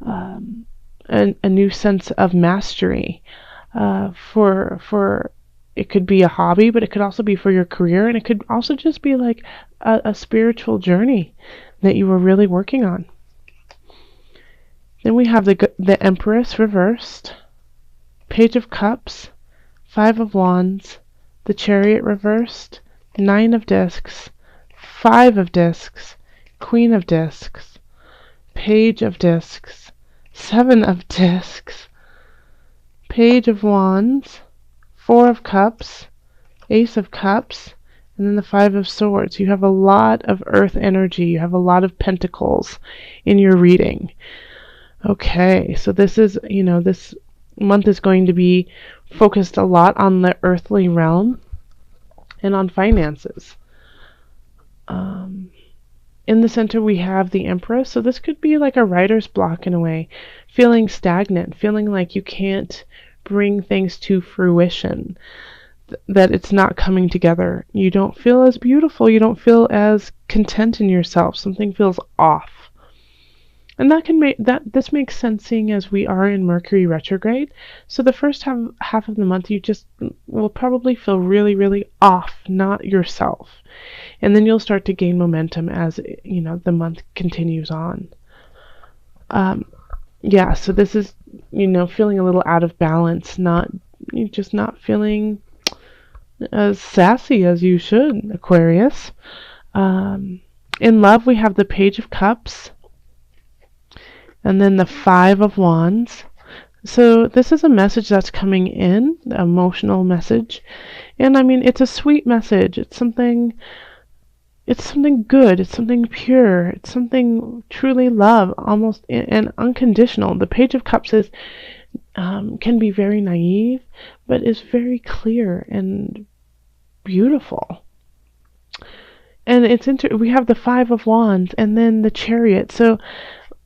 a new sense of mastery. For it could be a hobby, but it could also be for your career, and it could also just be like a spiritual journey that you were really working on. Then we have the Empress reversed, Page of Cups, Five of Wands, the Chariot reversed, Nine of Discs, Five of Discs, Queen of Discs, Page of Discs, Seven of Discs, Page of Wands, Four of Cups, Ace of Cups, and then the Five of Swords. You have a lot of earth energy. You have a lot of pentacles in your reading. Okay, so this is, this month is going to be focused a lot on the earthly realm and on finances. In the center we have the Empress, so this could be like a writer's block in a way, feeling stagnant, feeling like you can't bring things to fruition, that it's not coming together. You don't feel as beautiful, you don't feel as content in yourself, something feels off. And that can make this makes sense, seeing as we are in Mercury retrograde. So the first half of the month you just will probably feel really, really off, not yourself. And then you'll start to gain momentum as the month continues on. Yeah, so this is feeling a little out of balance, just not feeling as sassy as you should, Aquarius. In love we have the Page of Cups, and then the Five of Wands. So this is a message that's coming in, the emotional message. And I mean, it's a sweet message. It's something good. It's something pure. It's something truly love, almost and unconditional. The Page of Cups is can be very naive, but is very clear and beautiful. And we have the Five of Wands and then the Chariot. So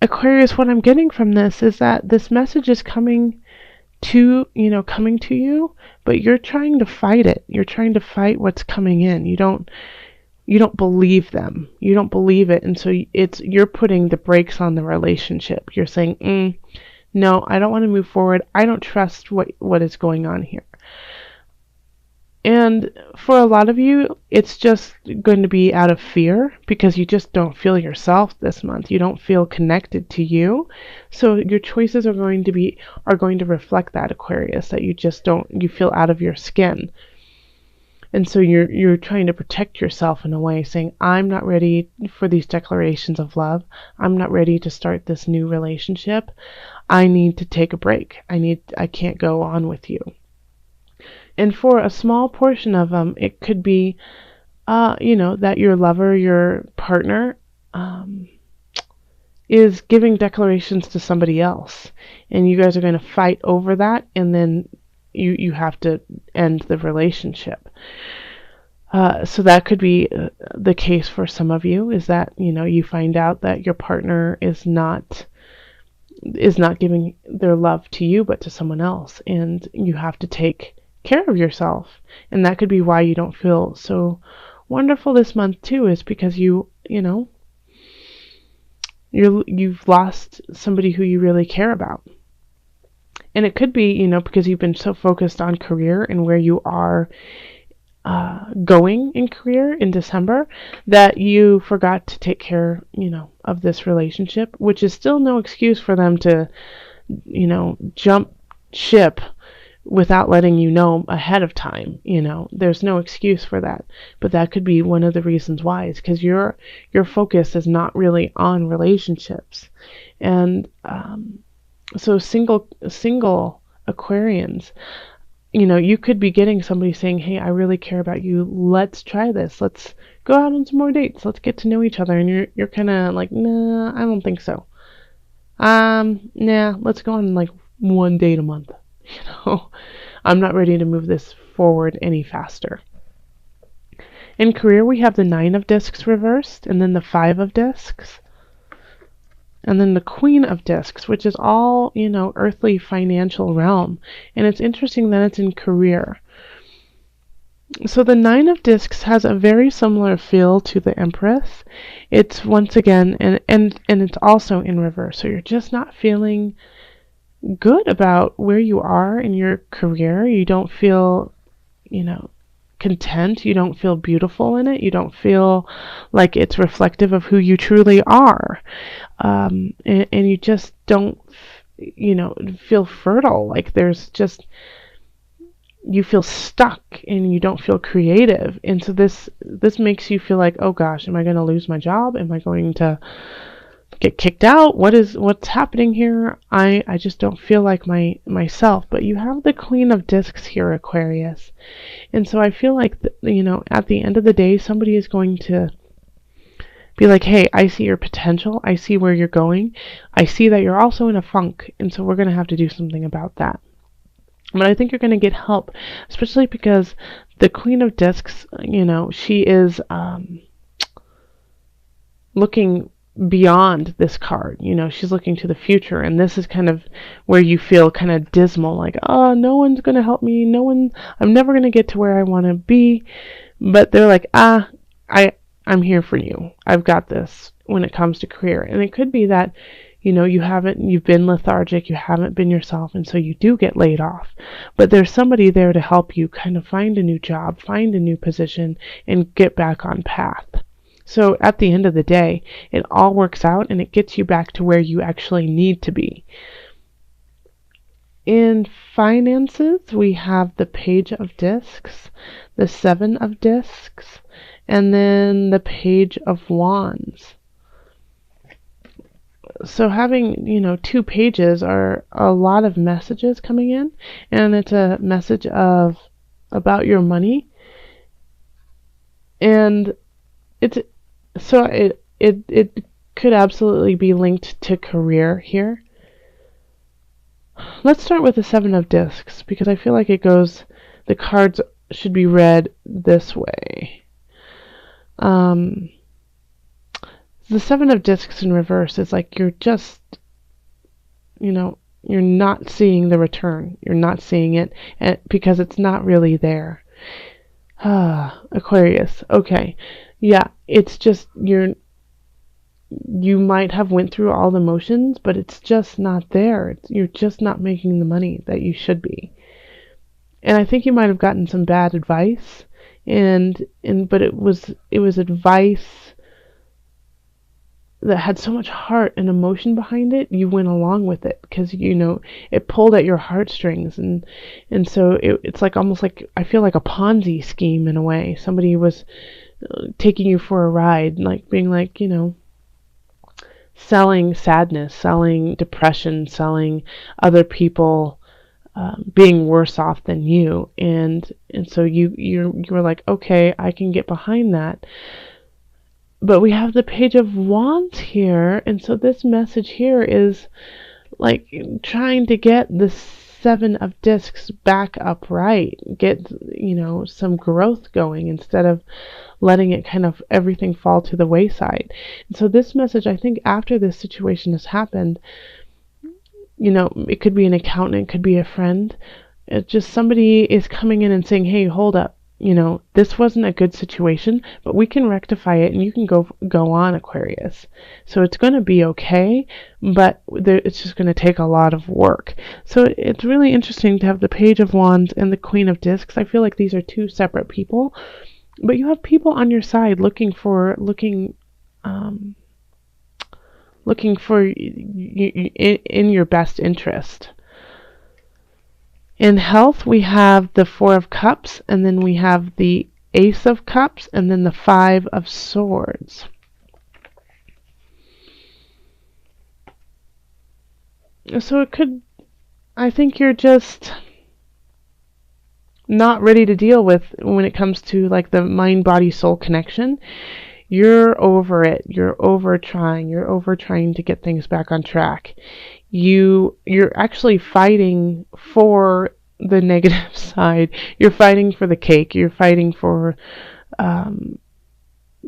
Aquarius, what I'm getting from this is that this message is coming to you, but you're trying to fight it. You're trying to fight what's coming in. You don't believe them. You don't believe it, and so you're putting the brakes on the relationship. You're saying, no, I don't want to move forward. I don't trust what is going on here. And for a lot of you, it's just going to be out of fear because you just don't feel yourself this month. You don't feel connected to you. So your choices are going to reflect that, Aquarius, that you feel out of your skin. And so you're trying to protect yourself in a way, saying, I'm not ready for these declarations of love. I'm not ready to start this new relationship. I need to take a break. I can't go on with you. And for a small portion of them, it could be, that your lover, your partner, is giving declarations to somebody else. And you guys are going to fight over that, and then you have to end the relationship. So that could be the case for some of you, is that, you find out that your partner is not giving their love to you, but to someone else. And you have to take care of yourself, and that could be why you don't feel so wonderful this month too, is because you've lost somebody who you really care about. And it could be because you've been so focused on career and where you are going in career in December, that you forgot to take care of this relationship, which is still no excuse for them to jump ship without letting you know ahead of time. There's no excuse for that. But that could be one of the reasons why, is because your focus is not really on relationships. And so single Aquarians, you could be getting somebody saying, hey, I really care about you. Let's try this. Let's go out on some more dates. Let's get to know each other. And you're kind of like, nah, I don't think so. Nah, let's go on like one date a month. I'm not ready to move this forward any faster. In career, we have the Nine of Discs reversed, and then the Five of Discs, and then the Queen of Discs, which is all, earthly financial realm. And it's interesting that it's in career. So the Nine of Discs has a very similar feel to the Empress. It's once again, and it's also in reverse. So you're just not feeling good about where you are in your career. You don't feel, you know, content. You don't feel beautiful in it. You don't feel like it's reflective of who you truly are. And you just don't, feel fertile. Like there's just, you feel stuck and you don't feel creative. And so this makes you feel like, oh gosh, am I going to lose my job? Am I going to get kicked out? What's happening here? I just don't feel like myself. But you have the Queen of Discs here, Aquarius. And so I feel like at the end of the day, somebody is going to be like, hey, I see your potential. I see where you're going. I see that you're also in a funk. And so we're going to have to do something about that. But I think you're going to get help, especially because the Queen of Discs, she is looking beyond this card. She's looking to the future, and this is kind of where you feel kind of dismal, like, oh, no one's going to help me. I'm never going to get to where I want to be. But they're like, I'm here for you. I've got this when it comes to career. And it could be that you've been lethargic, you haven't been yourself, and so you do get laid off. But there's somebody there to help you kind of find a new job, find a new position, and get back on path. So at the end of the day, it all works out and it gets you back to where you actually need to be. In finances, we have the Page of Discs, the Seven of Discs, and then the Page of Wands. So having, two pages are a lot of messages coming in, and it's a message about your money, and it could absolutely be linked to career here. Let's start with the Seven of Discs, because I feel like the cards should be read this way. The Seven of Discs in reverse is like you're just, you're not seeing the return. You're not seeing it because it's not really there. Aquarius. Okay. Yeah, it's just you might have went through all the motions, but it's just not there. You're just not making the money that you should be. And I think you might have gotten some bad advice, but it was advice that had so much heart and emotion behind it. You went along with it because it pulled at your heartstrings, and so it's like almost like, I feel like a Ponzi scheme in a way. Somebody was taking you for a ride, like being like, selling sadness, selling depression, selling other people being worse off than you, and so you were like, okay, I can get behind that. But we have the Page of Wands here, and so this message here is like trying to get the Seven of Discs back upright, get some growth going instead of letting it kind of everything fall to the wayside. And so this message, I think, after this situation has happened, it could be an accountant, it could be a friend. It's just somebody is coming in and saying, hey, hold up. This wasn't a good situation, but we can rectify it and you can go on, Aquarius. So it's going to be okay, but it's just going to take a lot of work. So it's really interesting to have the Page of Wands and the Queen of Discs. I feel like these are two separate people, but you have people on your side looking for you in your best interest. In health, we have the Four of Cups, and then we have the Ace of Cups, and then the Five of Swords. So I think you're just not ready to deal with when it comes to like the mind, body, soul connection. You're over it. You're over trying to get things back on track. You're actually fighting for the negative side. You're fighting for the cake. You're fighting for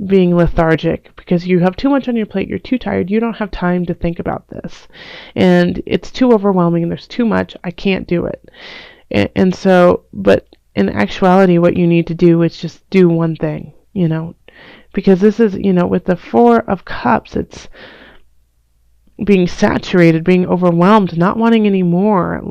being lethargic because you have too much on your plate. You're too tired. You don't have time to think about this. And it's too overwhelming. There's too much. I can't do it. And so, but in actuality, what you need to do is just do one thing, because this is, with the Four of Cups, it's being saturated, being overwhelmed, not wanting any more,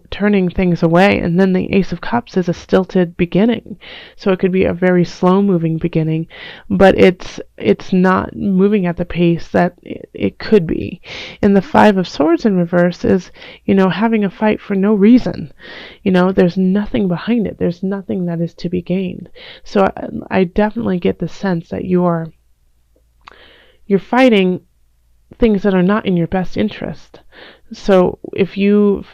turning things away. And then the Ace of Cups is a stilted beginning, so it could be a very slow moving beginning, but it's not moving at the pace that it could be. And the Five of Swords in reverse is, having a fight for no reason. There's nothing behind it. There's nothing that is to be gained. So I definitely get the sense that you're fighting things that are not in your best interest. So if you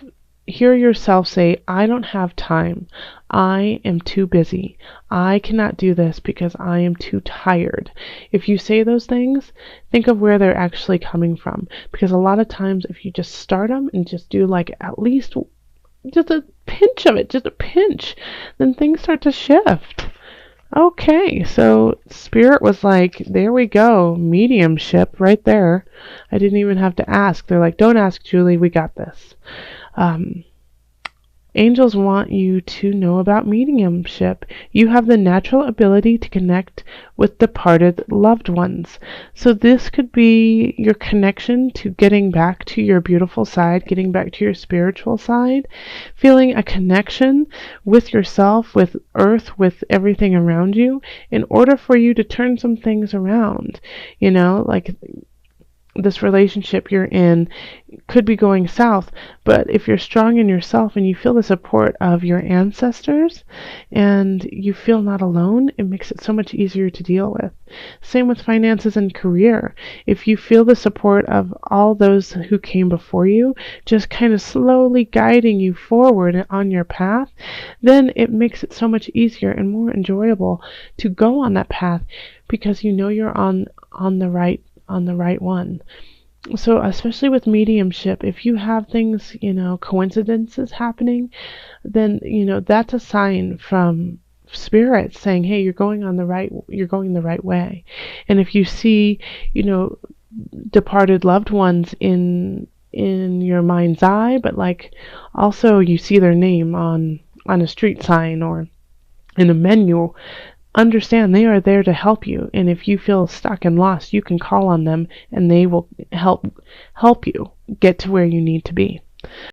hear yourself say, I don't have time, I am too busy, I cannot do this because I am too tired. If you say those things, think of where they're actually coming from. Because a lot of times if you just start them and just do like at least just a pinch of it, just a pinch, then things start to shift. Okay, so Spirit was like, there we go, mediumship right there. I didn't even have to ask. They're like, don't ask, Julie, we got this. Angels want you to know about mediumship. You have the natural ability to connect with departed loved ones. So this could be your connection to getting back to your beautiful side, getting back to your spiritual side, feeling a connection with yourself, with earth, with everything around you, in order for you to turn some things around. Like this relationship you're in could be going south, but if you're strong in yourself and you feel the support of your ancestors and you feel not alone, it makes it so much easier to deal with. Same with finances and career. If you feel the support of all those who came before you, just kind of slowly guiding you forward on your path, then it makes it so much easier and more enjoyable to go on that path, because you're on the right one. So especially with mediumship, if you have things, coincidences happening, then, that's a sign from Spirit saying, hey, you're going the right way. And if you see, departed loved ones in your mind's eye, but like also you see their name on a street sign or in a menu, understand they are there to help you. And if you feel stuck and lost, you can call on them and they will help you get to where you need to be.